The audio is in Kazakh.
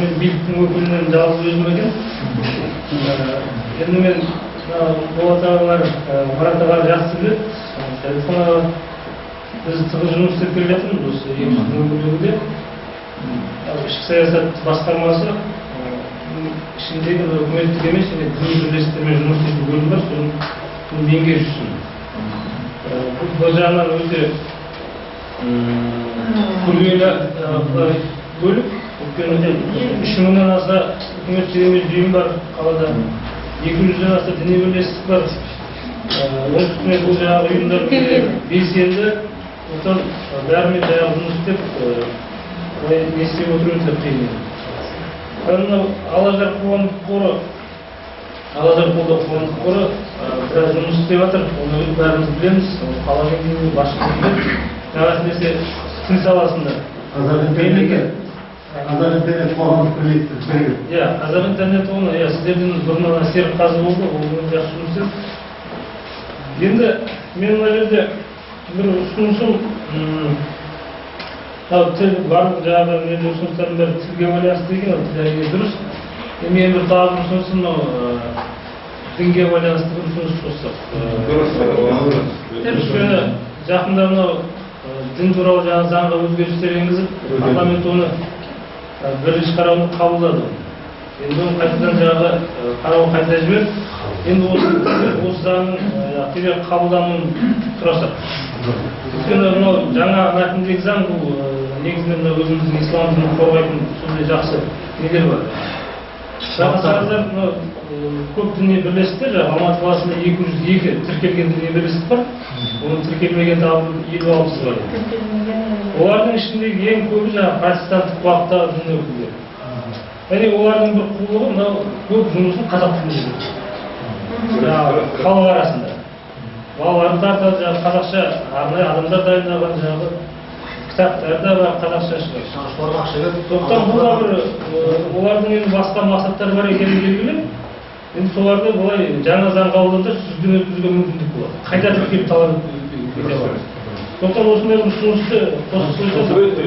мен биліктің өкілінен жалғыз өзім екен. Енді мен Болат ағалар, Марат ағалар жақсы біледі. Біз тығыз жұмыс істеп келе жатырмыз осы 2 жылдың өкілдігінде. Ішкі саясат басқармасы ішіндегі үкіметтік емес, діни бірлестіктермен жұмыс істейтін бөлім бар, соның меңгерушісімін. Бұл жағынан өте күрделі бөлік. Өйткені 3000-нан аса үкіметтік емес ұйым бар қалада, 200-ден аса діни бірлестік бар. Оның үстіне бұл жаңағы ұйымдар белсенді, сондықтан бәрімен жаңағы жұмыс істеп не істеп отыру өте қиын. Алажар қоғамдық қоры біраз жұмыс істеп жатыр, оны бәріміз білеміз, қала деңгейінде басшылық етеді. Жаңа әсіресе тіл саласында Қазақ интернет қоғамдық бірлестігі. Иә, Қазақ интернет оны, сіздердің бұрыннан Серік Қазы болды, ол жақсы жұмыс істеді. Енді мен мына жерде бір ұсынысым, барлық жаңағы ұсыныстардың бәрі тілге байланысты екен, тілге дұрыс. Мен бір тағы ұсынысым дінге байланысты бір ұсыныс қоссақ. Өйткені жақында мынау дін туралы жаңа заңға өзгерістер енгізіп, парламент оны бірінші қарауды қабылдады. Енді оны қайтадан жаңағы қарауы қайта жіберді. Енді осы заңның келер қабылдануын сұрасақ. Өйткені мынау жаңа мәтіндегі заң бұл негізінен өзіміздің ислам дінін қорғайтын сондай жақсы нелер бар. Қарасаңыздар, көп діни бірлестіктер, Алматы қаласында 202 тіркелген діни бірлестік бар. Оның тіркелмеген тағы 50-60 бар. Олардың ішіндегі ең көбі протестанттық бағыттағы дін өкілдері. Яғни олардың бір құлығы мынау көп жұмысын қазақ тілінде жүргізеді. Халық арасында. Балаларын тартады, қазақша арнайы адамдар дайындаған кітаптарда бар, қазақша шығады. Сондықтан бұл да бір олардың енді басқа мақсаттары бар екені белгілі. Енді соларды былай жаңа заң қабылдаса сүзгіден өткізуге мүмкіндік болады. Қайта тіркеліп талап ете алады. Сондықтан осындай ұсынысты қосып қойса